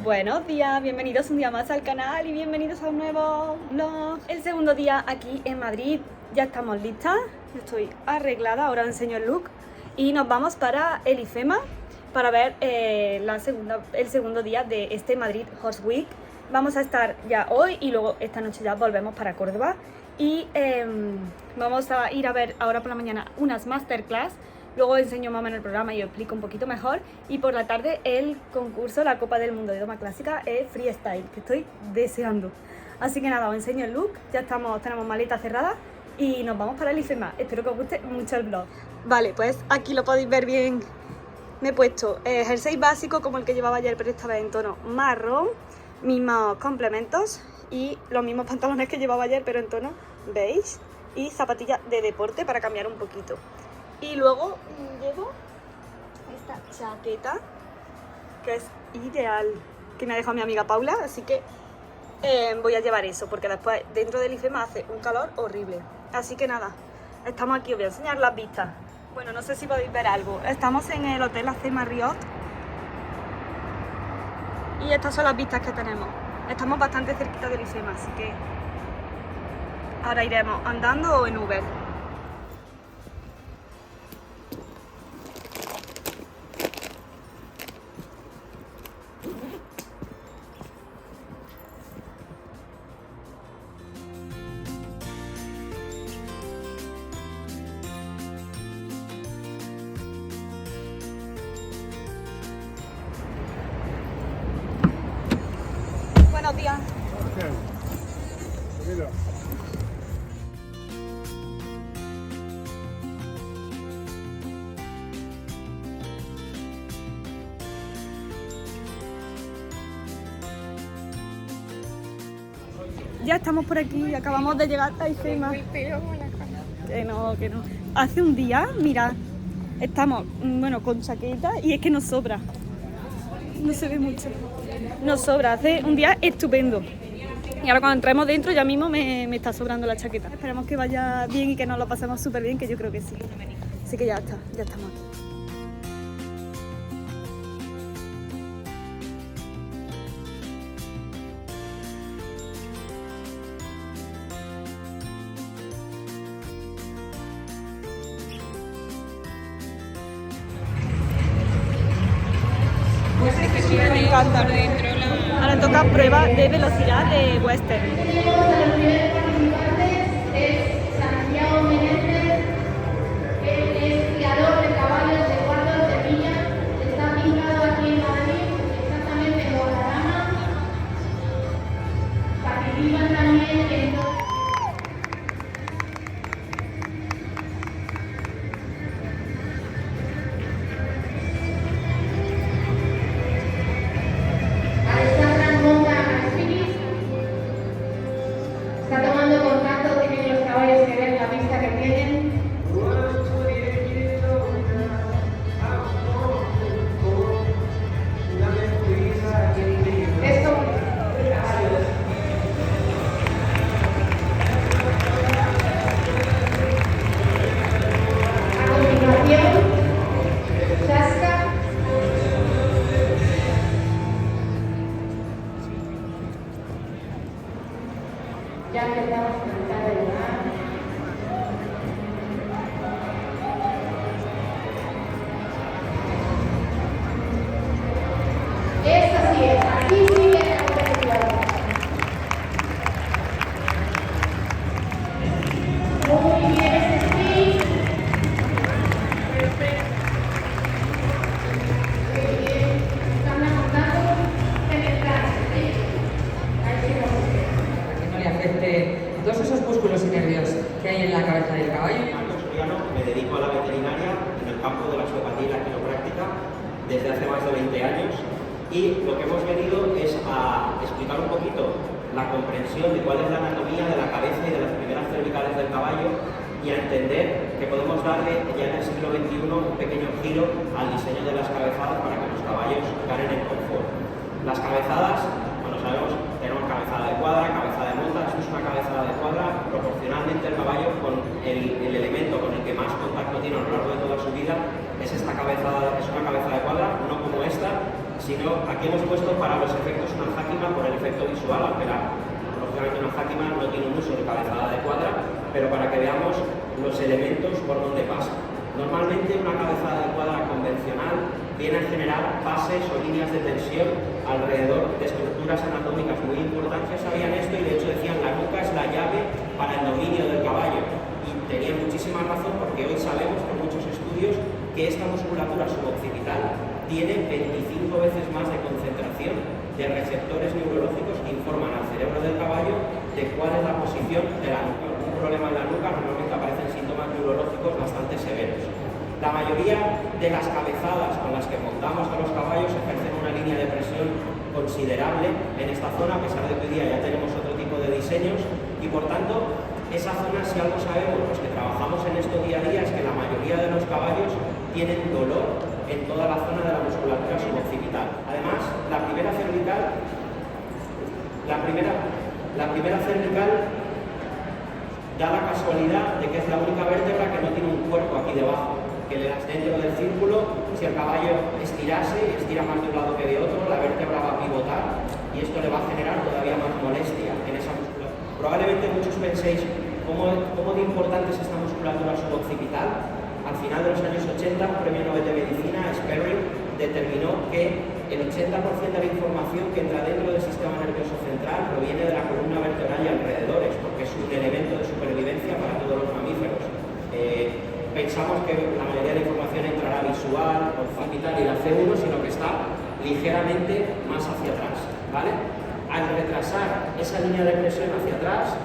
Buenos días, bienvenidos un día más al canal y bienvenidos a un nuevo vlog. El segundo día aquí en Madrid, ya estamos listas, estoy arreglada, ahora os enseño el look y nos vamos para el IFEMA para ver el segundo día de este Madrid Horse Week. Vamos a estar ya hoy y luego esta noche ya volvemos para Córdoba y vamos a ir a ver ahora por la mañana unas masterclass. Luego enseño más o menos el programa y os explico un poquito mejor. Y por la tarde el concurso, la Copa del Mundo de Doma Clásica, es freestyle, que estoy deseando. Así que nada, os enseño el look, ya tenemos maleta cerrada y nos vamos para el IFEMA. Espero que os guste mucho el vlog. Vale, pues aquí lo podéis ver bien. Me he puesto jersey básico como el que llevaba ayer, pero esta vez en tono marrón, mismos complementos y los mismos pantalones que llevaba ayer, pero en tono beige, y zapatillas de deporte para cambiar un poquito. Y luego llevo esta chaqueta, que es ideal, que me ha dejado mi amiga Paula, así que voy a llevar eso, porque después dentro del IFEMA hace un calor horrible. Así que nada, estamos aquí, os voy a enseñar las vistas. Bueno, no sé si podéis ver algo. Estamos en el Hotel AC Marriott y estas son las vistas que tenemos. Estamos bastante cerquita del IFEMA, así que ahora iremos andando o en Uber. Buenos días. Ya estamos por aquí, acabamos de llegar a IFEMA. Que no. Hace un día, mira, estamos, bueno, con chaqueta y es que nos sobra. No se ve mucho. Nos sobra, hace un día estupendo. Y ahora cuando entremos dentro ya mismo me está sobrando la chaqueta. Esperemos que vaya bien y que nos lo pasemos súper bien, que yo creo que sí. Así que ya estamos aquí. Me encanta. Ahora toca prueba de velocidad de western. Ya empezamos a cantar el lugar. Es así, aquí sigue la competición. Muy bien, ese sí. Perfecto. Muy bien. Están apuntando penetrar, ¿sí? Ahí sí vamos. No le afecte todos esos músculos y nervios que hay en la cabeza del caballo. Me dedico a la veterinaria en el campo de la osteopatía y la quiropráctica desde hace más de 20 años y lo que hemos venido es a explicar un poquito la comprensión de cuál es la anatomía de la cabeza y de las primeras cervicales del caballo y a entender que podemos darle ya en el siglo XXI un pequeño giro al diseño de las cabezadas para que los caballos ganen en confort. Las cabezadas, bueno, sabemos, tenemos cabezada de cuadra, cabezada de monta, eso es una cabezada de cuadra proporcionalmente el caballo con el elemento, con más contacto tiene a lo largo de toda su vida, es esta cabezada, es una cabeza de cuadra, no como esta, sino aquí hemos puesto para los efectos una jáquima por el efecto visual, aunque lógicamente una jáquima no tiene un uso de cabezada de cuadra, pero para que veamos los elementos por donde pasa. Normalmente una cabezada de cuadra convencional viene a generar bases o líneas de tensión alrededor de estructuras anatómicas muy importantes. Sabían esto y de hecho decían la nuca es la llave para el dominio del caballo. Y tenían muchísima razón porque hoy sabemos por muchos estudios que esta musculatura suboccipital tiene 25 veces más de concentración de receptores neurológicos que informan al cerebro del caballo de cuál es la posición de la nuca. Un problema en la nuca normalmente aparecen síntomas neurológicos bastante severos. La mayoría de las cabezadas con las que montamos a los caballos ejercen una línea de presión considerable en esta zona, a pesar de que hoy día ya tenemos otro tipo de diseños y por tanto esa zona, si algo sabemos los que trabajamos en esto día a día, es que la mayoría de los caballos tienen dolor en toda la zona de la musculatura suboccipital. Además, la primera cervical da la casualidad de que es la única vértebra que no tiene un cuerpo aquí debajo, que le das dentro del círculo. Si el caballo estirase, estira más de un lado que de otro, la vértebra va a pivotar y esto le va a generar todavía más molestia en esa musculatura. Probablemente muchos penséis, ¿cómo de importante es esta musculatura suboccipital? Al final de los años 80, un premio Nobel de Medicina, Sperry, determinó que el 80% de la información que entra dentro del sistema nervioso central proviene de la columna vertebral y alrededores, porque es un elemento de supervivencia para todos los mamíferos. Pensamos que la mayoría de la información entrará visual, occipital y la C1, sino que está ligeramente más hacia atrás, ¿vale? Al retrasar esa línea de presión hacia atrás,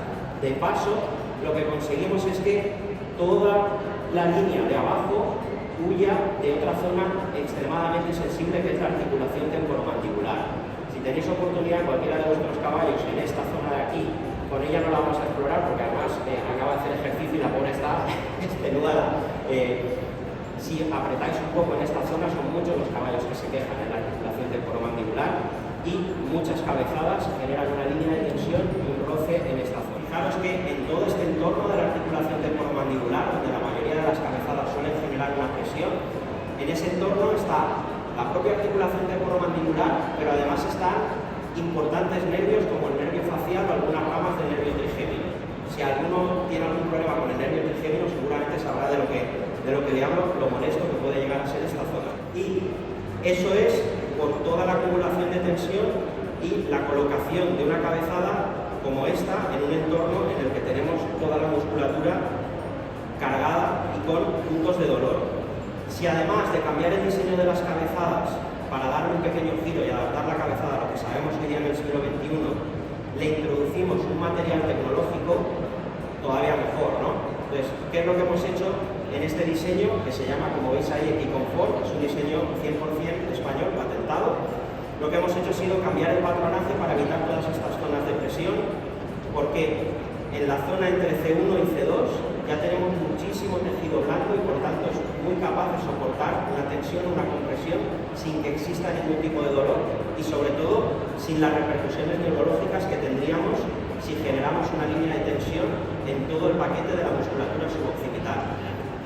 de paso, lo que conseguimos es que toda la línea de abajo huya de otra zona extremadamente sensible, que es la articulación temporomandibular. Si tenéis oportunidad, cualquiera de vuestros caballos en esta zona de aquí, con ella no la vamos a explorar porque además acaba de hacer ejercicio y la pobre está extenuada. Si apretáis un poco en esta zona, son muchos los caballos que se quejan en la articulación temporomandibular y muchas cabezadas generan una línea de tensión y un roce en esta zona. Fijaros que en todo este entorno de la articulación temporomandibular, donde la mayoría de las cabezadas suelen generar una presión, en ese entorno está la propia articulación temporomandibular, pero además están importantes nervios como el nervio facial o algunas ramas del nervio trigémino. Si alguno tiene algún problema con el nervio trigémino, seguramente sabrá de lo que le hablo, lo molesto que puede llegar a ser esta zona. Y eso es por toda la acumulación de tensión y la colocación de una cabezada como esta en un entorno en el que tenemos toda la musculatura cargada y con puntos de dolor. Si además de cambiar el diseño de las cabezadas para darle un pequeño giro y adaptar la cabezada a lo que sabemos hoy día en el siglo XXI, le introducimos un material tecnológico, todavía mejor, ¿no? Entonces, ¿qué es lo que hemos hecho en este diseño que se llama, como veis ahí, Equiconfort? Es un diseño 100% español, patentado. Lo que hemos hecho ha sido cambiar el patronaje para evitar todas estas zonas de presión, porque en la zona entre C1 y C2 ya tenemos muchísimo tejido blando y por tanto es muy capaz de soportar una tensión, una compresión sin que exista ningún tipo de dolor y sobre todo sin las repercusiones neurológicas que tendríamos si generamos una línea de tensión en todo el paquete de la musculatura suboccipital.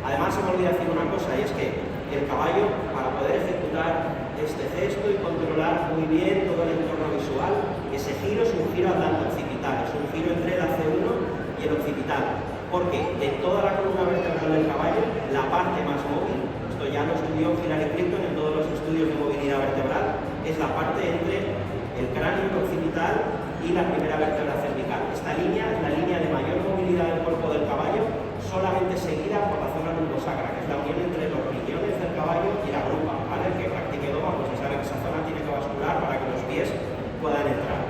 Además se me olvida decir una cosa, y es que el caballo, para poder ejecutar este gesto y controlar muy bien todo el entorno visual, ese giro es un giro andante occipital, es un giro entre la C1 y el occipital, porque de toda la columna vertebral del caballo, la parte más móvil, esto ya lo estudió Hilary Clinton en todos los estudios de movilidad vertebral, es la parte entre el cráneo occipital y la primera vértebra cervical. Esta línea es la línea de mayor movilidad del cuerpo del caballo, solamente seguida por la zona lumbosacra, que es la unión entre los riñones del caballo y la grupa, ¿vale? El que practique doma, pues se sabe que esa zona tiene que bascular para que los pies puedan entrar.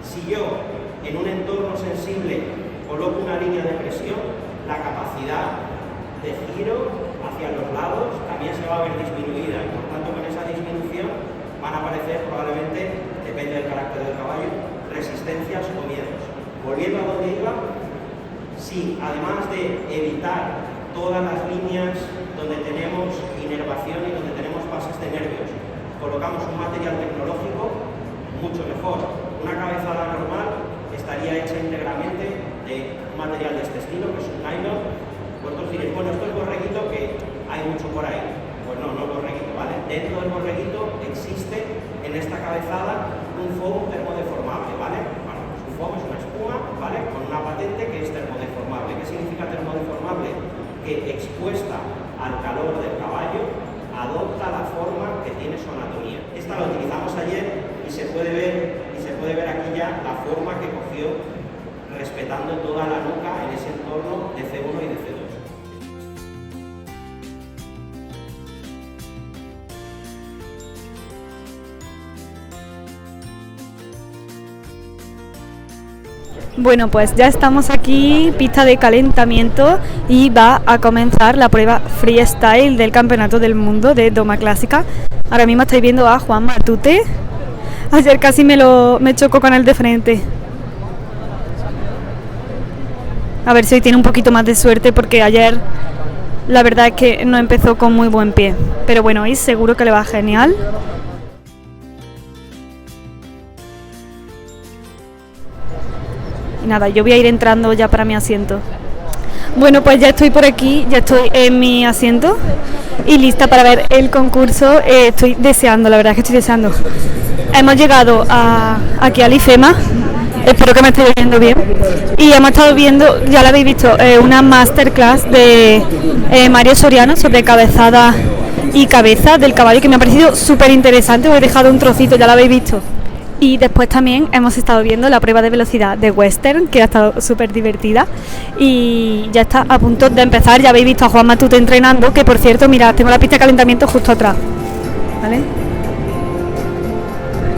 Si yo, en un entorno sensible, coloco una línea de presión, la capacidad de giro hacia los lados también se va a ver disminuida y por tanto con esa disminución van a aparecer probablemente, depende del carácter del caballo, resistencias o miedos. Volviendo a donde iba, si además de evitar todas las líneas donde tenemos inervación y donde tenemos pases de nervios, colocamos un material tecnológico, mucho mejor. Una cabezada normal estaría hecha íntegramente de un material de este estilo, que es un nylon. Vosotros diréis, bueno, esto es borreguito. dentro del borreguito existe en esta cabezada un foam termodeformable, ¿vale? Bueno, pues un foam es una espuma, ¿vale? Con una patente que es termodeformable. ¿Qué significa termodeformable? Que expuesta al calor del caballo adopta la forma que tiene su anatomía. Esta la utilizamos ayer y se puede ver aquí ya la forma que cogió respetando toda la nuca en ese entorno de C1 y de C2. Bueno, pues ya estamos aquí, pista de calentamiento, y va a comenzar la prueba freestyle del Campeonato del Mundo de Doma Clásica. Ahora mismo estáis viendo a Juan Matute. Ayer casi me chocó con el de frente. A ver si hoy tiene un poquito más de suerte, porque ayer la verdad es que no empezó con muy buen pie. Pero bueno, hoy seguro que le va genial. Nada, yo voy a ir entrando ya para mi asiento. Bueno, pues ya estoy por aquí, ya estoy en mi asiento y lista para ver el concurso. Estoy deseando, la verdad es que estoy deseando. Hemos llegado aquí al IFEMA, espero que me estéis oyendo bien, y hemos estado viendo, ya lo habéis visto, una masterclass de Mario Soriano sobre cabezada y cabeza del caballo, que me ha parecido súper interesante. Os he dejado un trocito, ya lo habéis visto. Y después también hemos estado viendo la prueba de velocidad de Western, que ha estado súper divertida, y ya está a punto de empezar. Ya habéis visto a Juan Matute entrenando, que por cierto, mirad, tengo la pista de calentamiento justo atrás, ¿vale?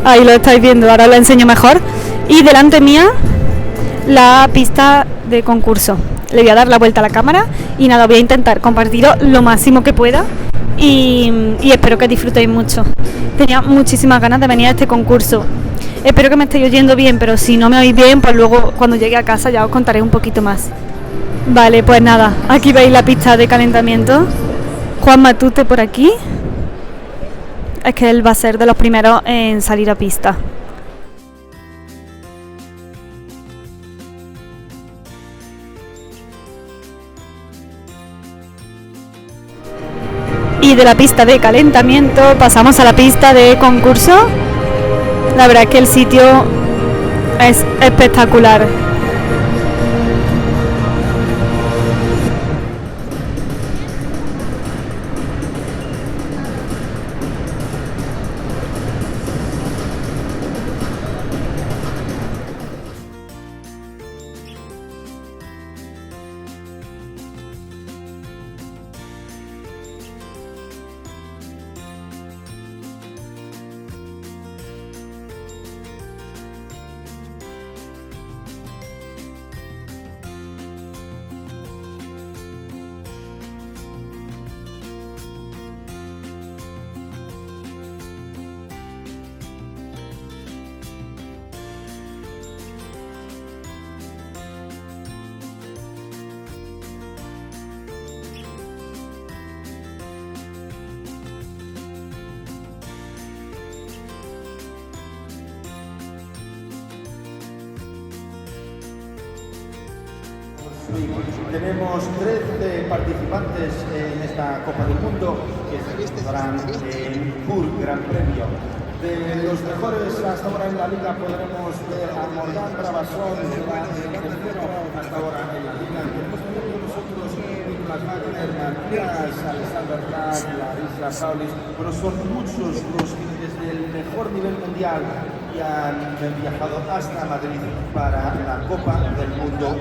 Ahí lo estáis viendo, ahora os lo enseño mejor. Y delante mía la pista de concurso. Le voy a dar la vuelta a la cámara y nada, voy a intentar compartiros lo máximo que pueda y espero que disfrutéis mucho. Tenía muchísimas ganas de venir a este concurso. Espero que me estéis oyendo bien, pero si no me oís bien, pues luego cuando llegue a casa ya os contaré un poquito más. Vale, pues nada, aquí veis la pista de calentamiento. Juan Matute por aquí. Es que él va a ser de los primeros en salir a pista. Y de la pista de calentamiento pasamos a la pista de concurso. La verdad es que el sitio es espectacular. Tenemos 13 participantes en esta Copa del Mundo que se disputarán en Tour Gran Premio. De los mejores hasta ahora en la liga podremos ver a Morgan Brabazón, que va en tercero hasta ahora en la liga. Tenemos con nosotros Nicolás Wagner, Matías, Alexander Black, Larissa Paulis. Bueno, son muchos los que desde el mejor nivel mundial y han viajado hasta Madrid para la Copa del Mundo.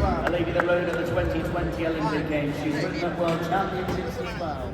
A lady that rode at the 2020 Olympic Games. She's ridden at World Championships as well.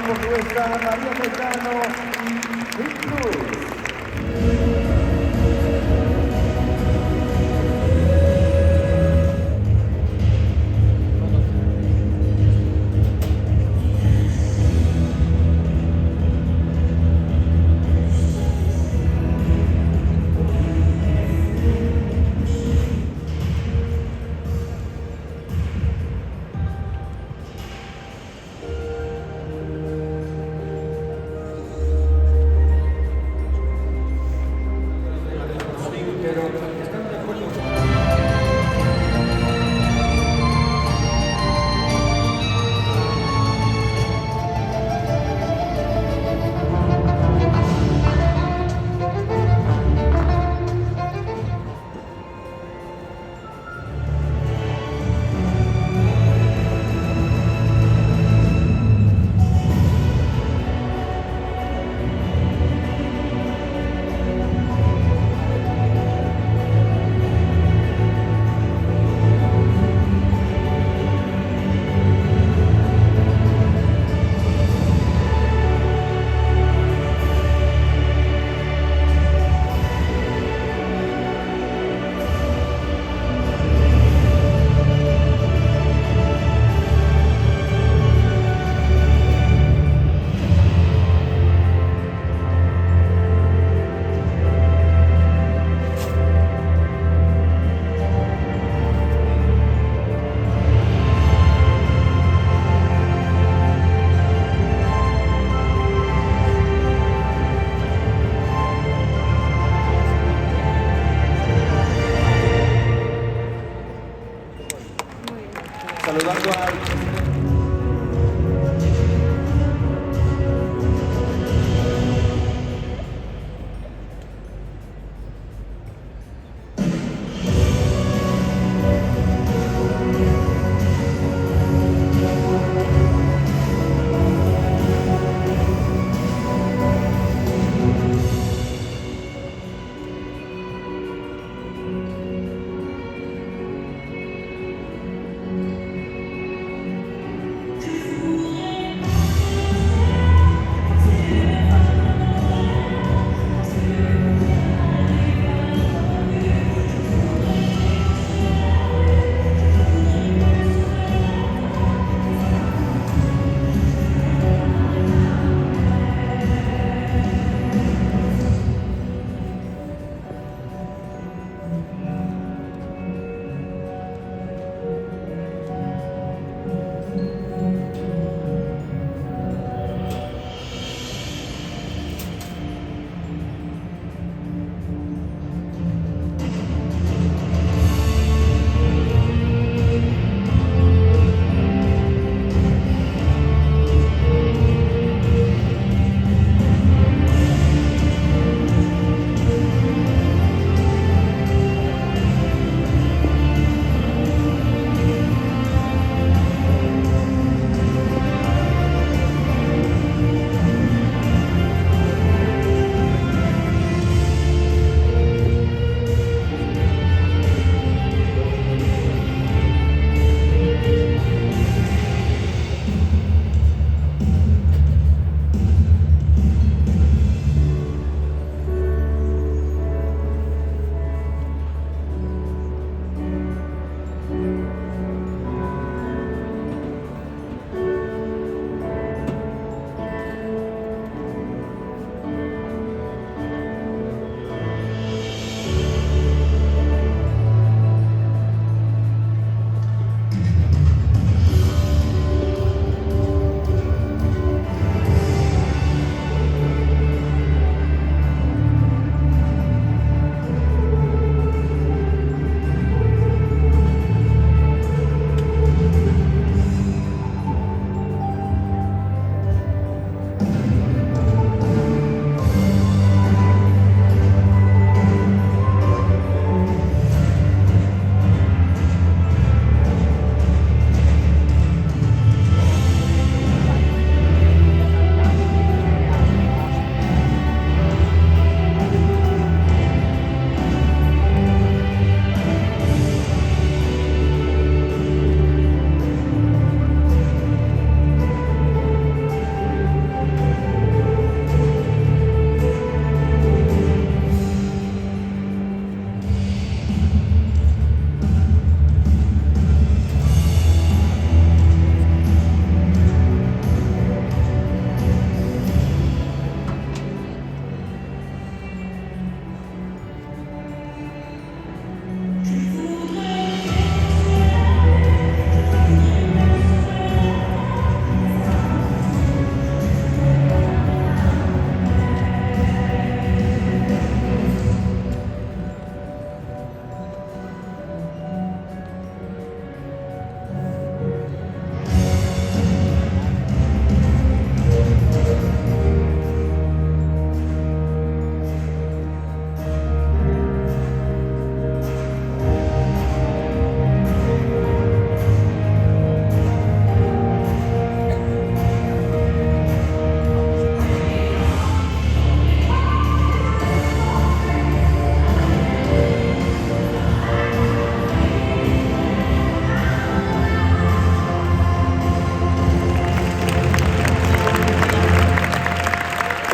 portuguesa María Caetano y Pete Cruz.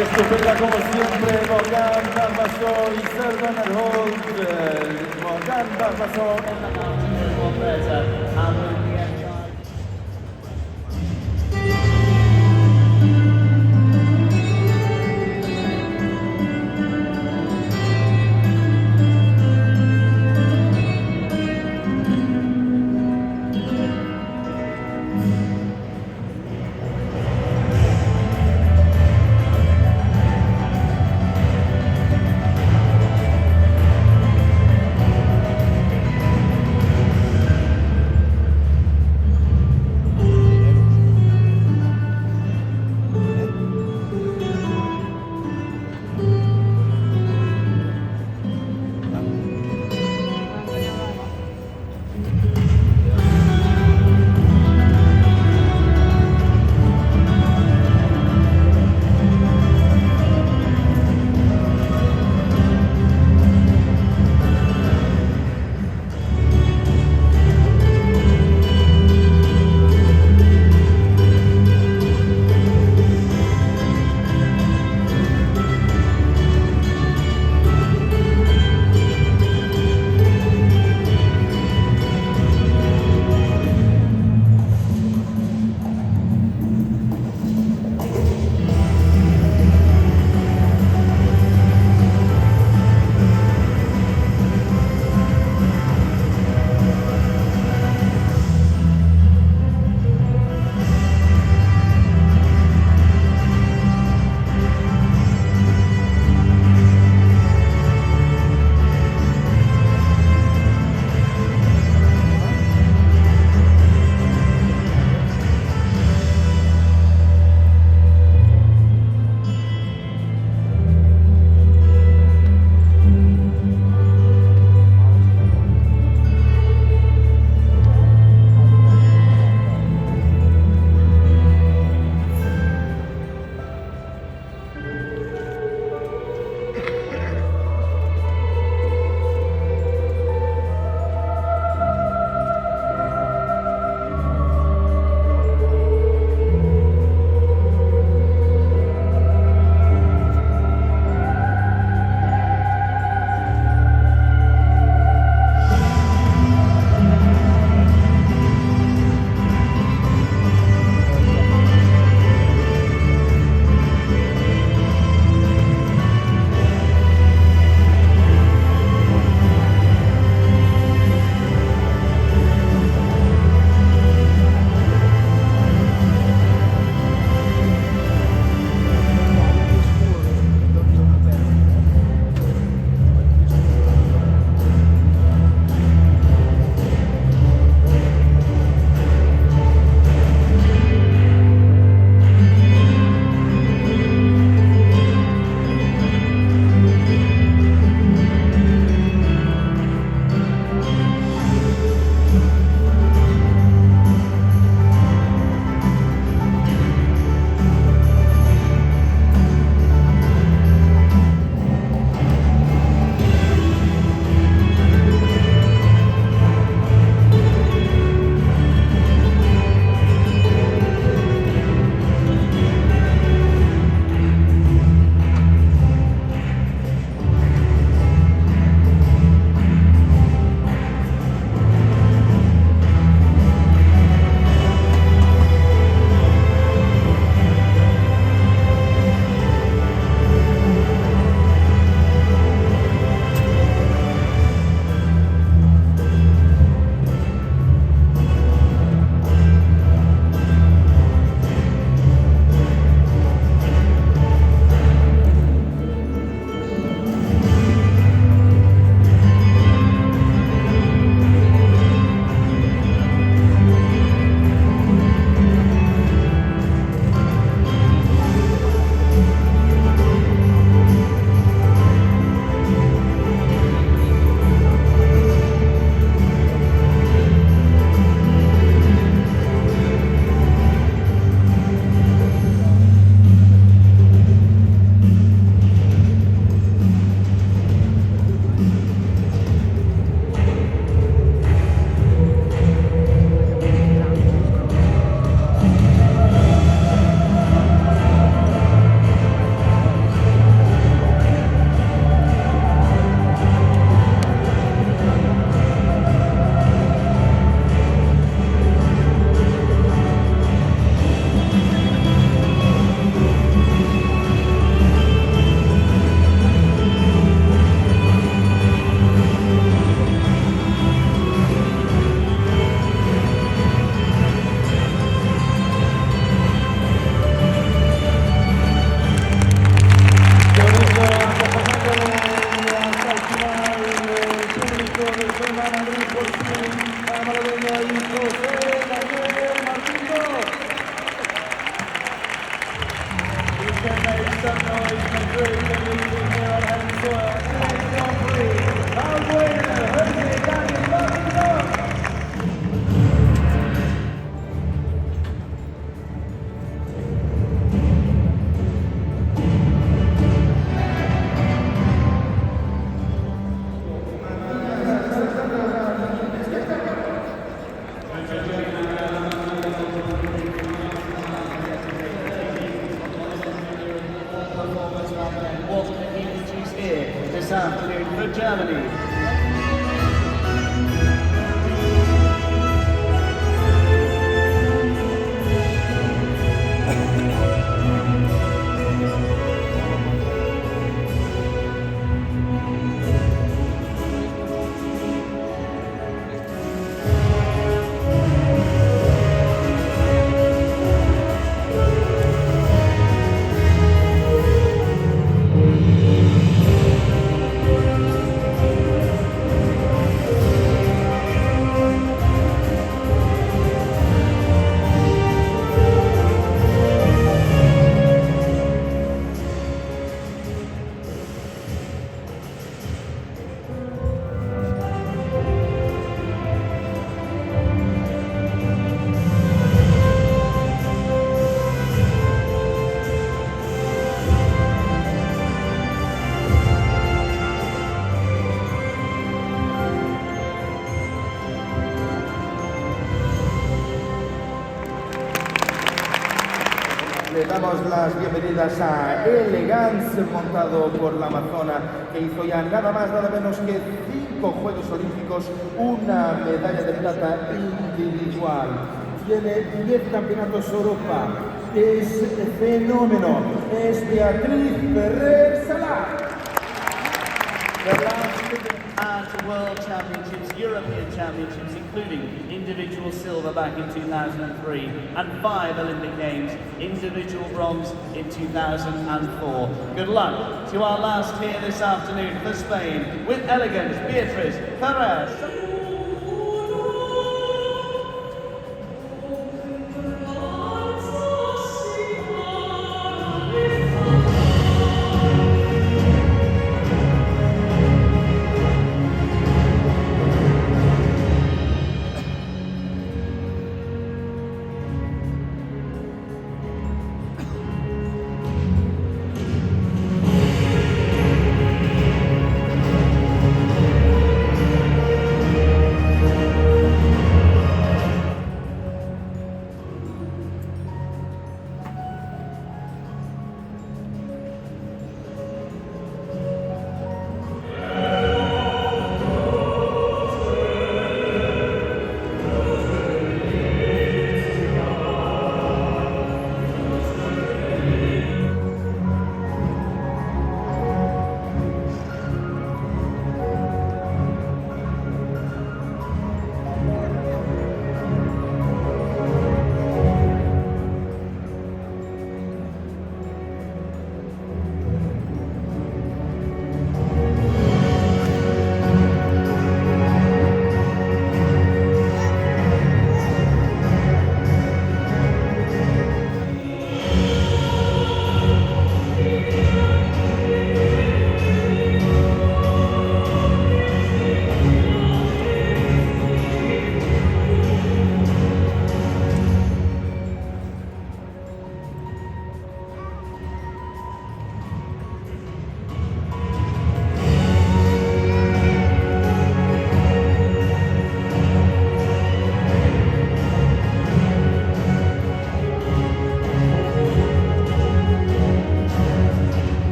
Estupenda como siempre, Morgan Barbasol y Selvan Holt. Morgan Barbasol en la some noise from Madrid and leading here on home soil. Grand Prix, Albuena, Jose Daniel Martínez. What the images here this afternoon for Germany. Le damos las bienvenidas a Elegance, montado por la Amazona, que hizo ya nada más, nada menos que 5 Juegos Olímpicos, una medalla de plata individual. Tiene 10 campeonatos Europa, es fenómeno, es Beatriz Ferrer Salah. The last at World Championships, European Championships, including individual silver back in 2003 and 5 Olympic Games, individual bronze in 2004. Good luck to our last here this afternoon for Spain with elegance, Beatriz Ferrer.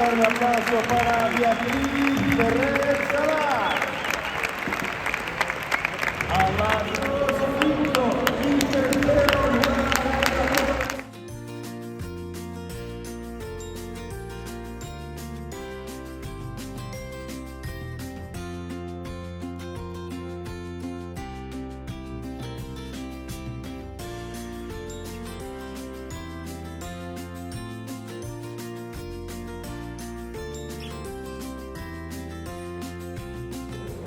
fuerte aplauso para Beatriz Ferrer Sala. A las 2, 5 y tercero lugar.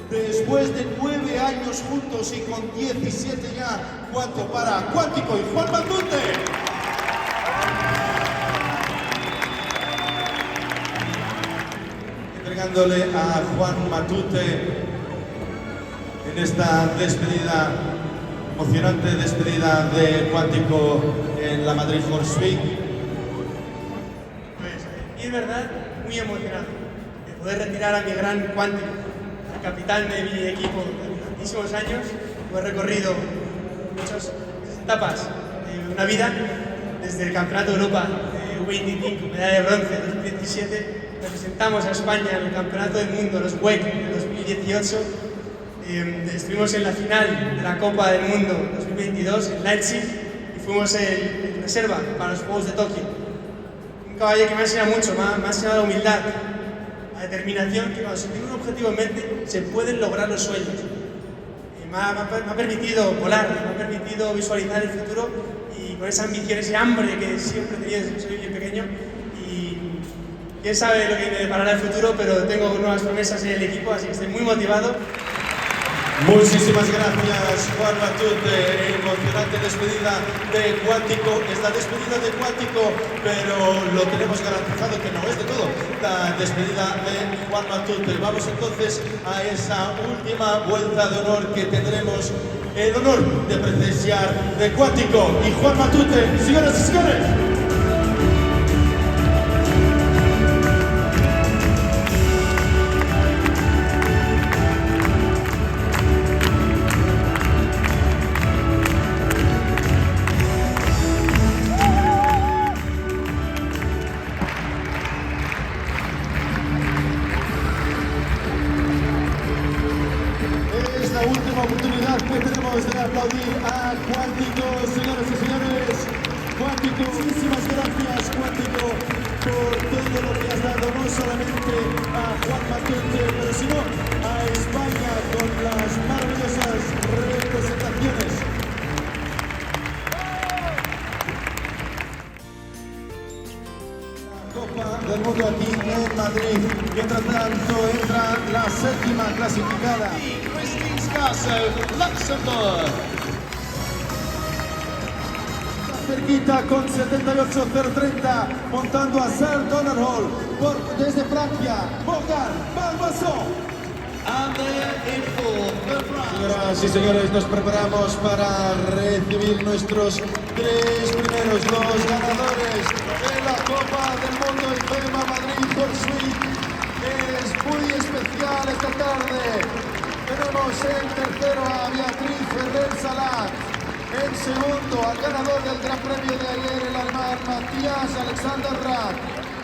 Después de 9 años juntos y con 17 ya, cuarto para Cuántico y Juan Matute. Entregándole a Juan Matute en esta despedida, emocionante despedida de Cuántico en la Madrid Horse Week. Pues, y es verdad, muy emocionado de poder retirar a mi gran Cuántico, capitán de mi equipo de tantísimos años. He recorrido muchas etapas de una vida, desde el Campeonato de Europa de U25, medalla de bronce en 2017, representamos a España en el Campeonato del Mundo, los WEC, en 2018, estuvimos en la final de la Copa del Mundo 2022 en Leipzig y fuimos en reserva para los Juegos de Tokio. Un caballo que me ha enseñado mucho, me ha enseñado la humildad, la determinación, que cuando se tiene un objetivo en mente se pueden lograr los sueños. Me ha permitido volar, me ha permitido visualizar el futuro y con esa ambición, ese hambre que siempre he tenido desde que soy bien pequeño. Y quién sabe lo que me deparará el futuro, pero tengo nuevas promesas en el equipo, así que estoy muy motivado. Muchísimas gracias, Juan Matute. Emocionante despedida de Cuántico. Es la despedida de Cuántico, pero lo tenemos garantizado que no es de todo la despedida de Juan Matute. Vamos entonces a esa última vuelta de honor que tendremos el honor de presenciar de Cuántico y Juan Matute. Señoras y señores. Última oportunidad que tenemos de aplaudir a Cuántico, señoras y señores. Cuántico, muchísimas gracias, Cuántico, por todo lo que has dado, no solamente a Juan Matute, pero sino a España con las maravillosas representaciones. La Copa del Mundo aquí en Madrid. Mientras tanto entra la séptima clasificada. Luxemburg. Cerquita con 78.030, montando a Sir Donald Hall desde Francia, Morgan Balbasson. Señoras y señores, nos preparamos para recibir nuestros 3 primeros, los ganadores de la Copa del Mundo IFEMA Madrid Horse Week. Es muy especial esta tarde. Tenemos en tercero a Beatriz Ferrer Salat. En segundo, al ganador del Gran Premio de ayer, el alemán Matías Alexander Rath.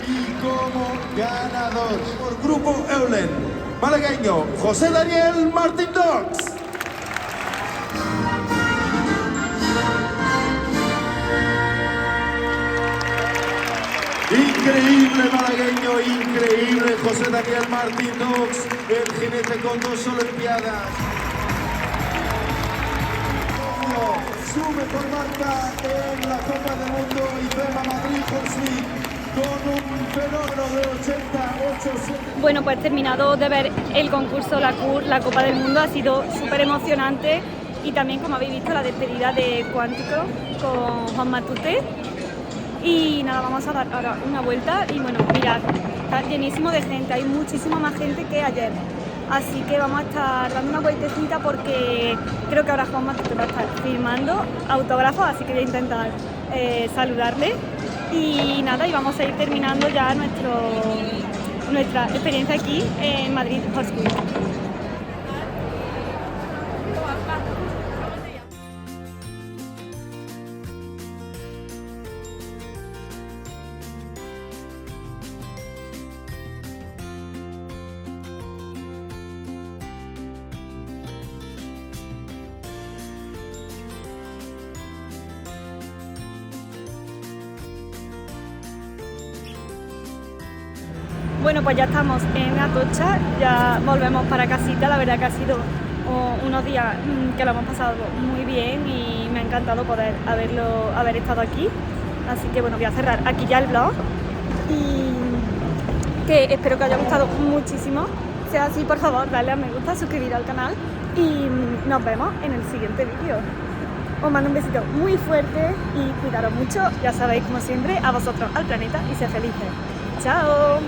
Y como ganador por Grupo Eulen, malagueño José Daniel Martín Dox. Increíble malagueño, increíble José Daniel Martín Dox, el jinete con 2 Olimpiadas. Sube por marca en la Copa del Mundo IFEMA Madrid Horse Week con un fenómeno de 88. Bueno, pues terminado de ver el concurso, la Copa del Mundo, ha sido súper emocionante y también, como habéis visto, la despedida de Cuántico con Juan Matute. Y nada, vamos a dar ahora una vuelta y bueno, mirad, está llenísimo de gente, hay muchísima más gente que ayer. Así que vamos a estar dando una vueltecita porque creo que ahora Juan Matute va a estar firmando autógrafos, así que voy a intentar saludarle. Y nada, y vamos a ir terminando ya nuestra experiencia aquí en Madrid Horse Week. Bueno, pues ya estamos en Atocha, ya volvemos para casita. La verdad que ha sido unos días que lo hemos pasado muy bien y me ha encantado poder haber estado aquí. Así que bueno, voy a cerrar aquí ya el vlog y que espero que os haya gustado muchísimo. Si es así, por favor, dale a me gusta, suscribiros al canal y nos vemos en el siguiente vídeo. Os mando un besito muy fuerte y cuidaros mucho. Ya sabéis, como siempre, a vosotros, al planeta y sed felices. ¡Chao!